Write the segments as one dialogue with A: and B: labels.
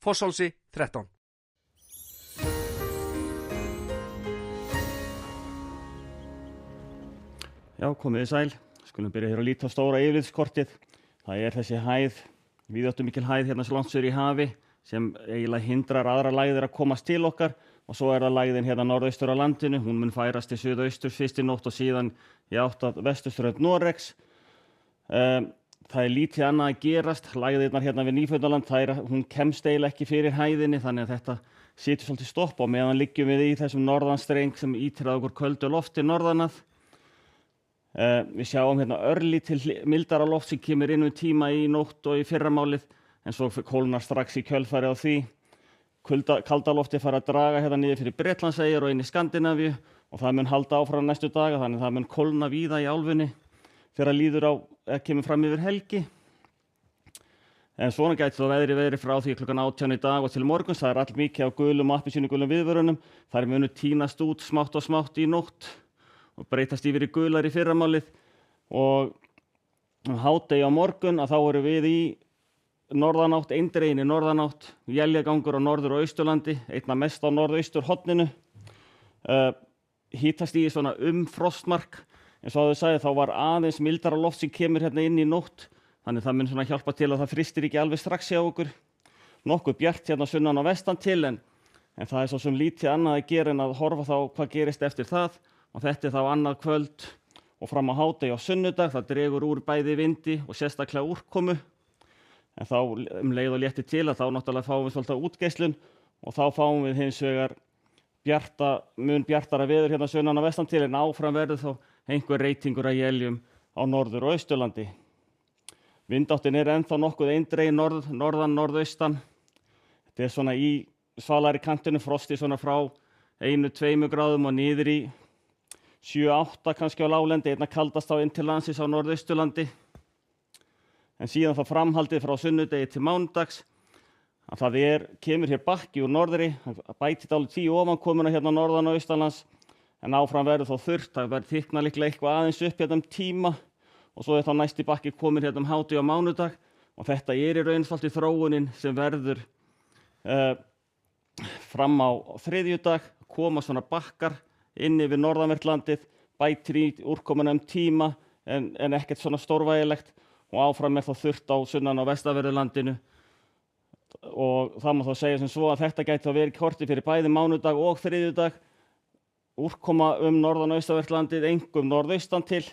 A: Fossálsi 13.
B: Já, komið þið sæl. Skulum byrja hér að líta á stóra yfirlitskortið. Það er þessi hæð, víðáttumikil hæð hérna langt suður í hafi sem eiginlega hindrar aðrar lægðir að komast til okkar og svo er það lægðin hérna norðaustur á landinu. Hún mun færast til suðaustur fyrst í nótt og síðan í átt að vesturströnd Noregs. Það er lítið annað að gerast. Lægðirnar hérna við Nýfundnaland, hún kemst eiginlega ekki fyrir hæðinni þannig að þetta situr svolítið stopp og meðan liggjum við í þessum norðanstreng sem ýtir að okkur köldu lofti norðanað. Við sjáum hérna örlítil mildara loft sem kemur inn tíma í nótt og í fyrramálið en svo kólnar strax í kjölfarið á því. Kalda lofti fara að draga hérna niður fyrir Bretlandseyjar og inn í Skandinavíu og það mun halda áfram næstu daga þannig að það mun kólna víða í álfunni þegar líður á kemur fram yfir helgi. En svona gæti þó veðrið verið frá því klukkan 18 í dag og til morguns. Það er allmikið á gulum og appelsínugulum viðvörunum. Þær munu tínast út smátt og smátt í nótt og breytast yfir í gular í fyrramálið og hádegi á morgun að þá erum við í norðanátt, eindregin í norðanátt, éljagangur á norður- og austurlandi, einna mest á norðausturhorninu. Hitastigið svona frostmark, eins og þau sagði þá var aðeins mildara loft sem kemur hérna inn í nótt, þannig það mun svona hjálpa til að það frystir ekki alveg strax hjá okkur. Nokkuð bjart hérna sunnan og vestan til en það er svo sem lítið annað að gera en að horfa þá hvað gerist eftir það. Og þetta er þá annað kvöld og fram á hádegi á sunnudag. Það dregur úr bæði vindi og sérstaklega úrkomu. En þá leið og léttir til að þá náttúrulega fáum við svolítið útgeislun og þá fáum við hins vegar mun bjartara veður hérna sunnan og vestan til en áfram verður þá einhver reytingur af éljum á norður- og austurlandi. Vindáttin er ennþá nokkuð eindregin norðan, norðaustan. Þetta er svona í svalari kantinu, frosti svona frá 1-2 gráðum og niður í 7-8 kannski á láglendi, einna kaldast á inn til landsins á norðausturlandi. En síðan þá framhaldið frá sunnudegi til mánudags að það kemur hér bakki úr norðri, bætir dálítið 10 ofankomuna hérna norðan og austanlands en áfram verður þá þurrt, það verður þykkna líklega eitthvað aðeins upp hérna tíma og svo þá næsti bakki komin hérna hádegi á mánudag og þetta í raun svolítið þróunin sem verður fram á þriðjudag, koma svona bakkar inn yfir norðanvert landið, bætir í úrkomuna tíma en ekkert svona stórvægilegt og áfram þá þurrt á sunnan- og vestanverðu landinu og það má þá segja sem svo að þetta gæti þá verið kortið fyrir bæði mánudag og þriðjudag. Úrkoma norðan- og austanvert landið, einkum norðaustan til,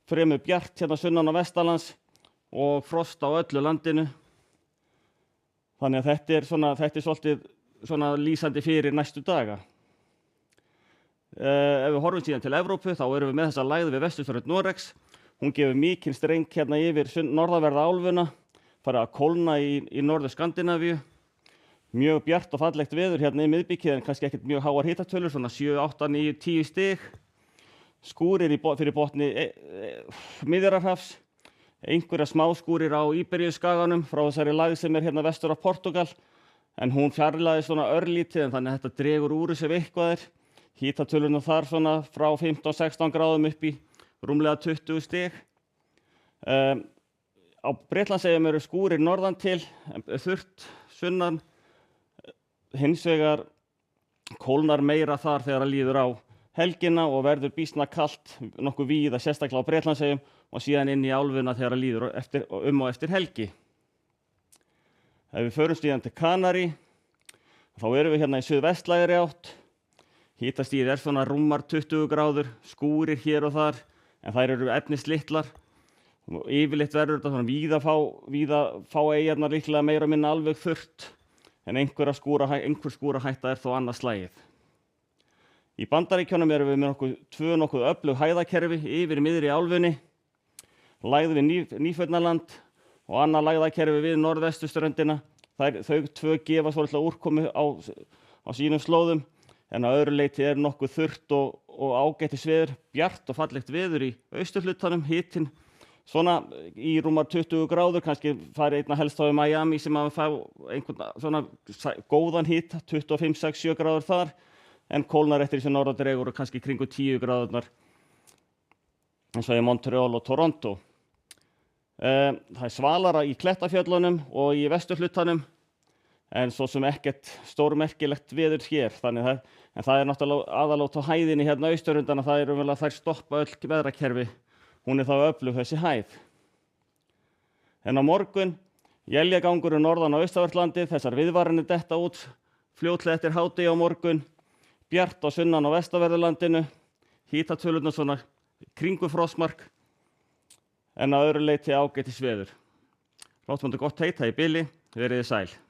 B: fremur bjart hérna sunnan- og vestanlands og frost á öllu landinu. Þannig að þetta er svolítið svona lýsandi fyrir næstu daga. Ef við horfum síðan til Evrópu þá erum við með þessa lægð við vesturströnd Noregs. Hún gefur mikinn streng hérna yfir norðanverða álfuna, farið að kólna í norður Skandinavíu. Mjög bjart og fallegt veður hérna í miðbikið en kannski ekkert mjög háar hitatölur, svona 7, 8, 9, 10 stig. Skúrir fyrir botni Miðjarðarhafs, einhverja smáskúrir á Íberíuskaganum frá þessari lægð sem er hérna vestur af Portúgal en hún fjarlægist svona örlítið en þannig að þetta dregur úr þessu eitthvað Hitatölurnar þar svona frá 15-16 gráðum upp í rúmlega 20 stig. Á Bretlandseyjum eru skúrir norðan til, þurrt sunnan. Hins vegar kólnar meira þar þegar það líður á helgina og verður býsna kalt nokkuð víða, sérstaklega á Bretlandseyjum og síðan inn í álfuna þegar það líður og eftir helgi. Ef við förum síðan til Kanarí, þá erum við hérna í suðvestlægri átt. Hitastigið svona rúmar 20 gráður, skúrir hér og þar, en þær eru efnislitlar. Yfirleitt verður þetta svona víða fá eyjarnar líklega meira og minna alveg þurrt, en einhver skúrahætta er þó annað slagið. Í Bandaríkjunum erum við með tvö nokkuð öflug hæðakerfi yfir miðri álfunni, lægð við Nýfundnaland og annað lægðakerfi við norðvesturströndina. Þau tvö gefa svolítið úrkomu á sínum slóðum. En að öðru leyti nokkuð þurrt og ágætis veður, bjart og fallegt veður í austurhlutanum, hitinn svona í rúmar 20 gráður, kannski farið einna helst á í Miami sem að fá einhvern svona góðan hita, 25, 6, 7 gráður þar, en kólnar eftir þessi norðandregur og kannski kringu 10 gráðurnar eins og í Montreal og Toronto. Það svalara í Klettafjöllunum og í vesturhlutanum. en svo sem ekkert stórmerkilegt veður hér. En það náttúrulega aðalótt á hæðinni hérna austurundan að það raunverulega þær stoppa öll veðrakerfi. Hún þá öflug þessi hæð. En á morgun, éljagangur norðan á austanverðu, þessar viðvaranir detta út fljótlega eftir hádegi á morgun, bjart á sunnan á vestanverðu landinu, hitatölurnar svona kringum frostmark, en að öðru leyti ágætis veður. Láttu gott heita í bili, verið þið sæl.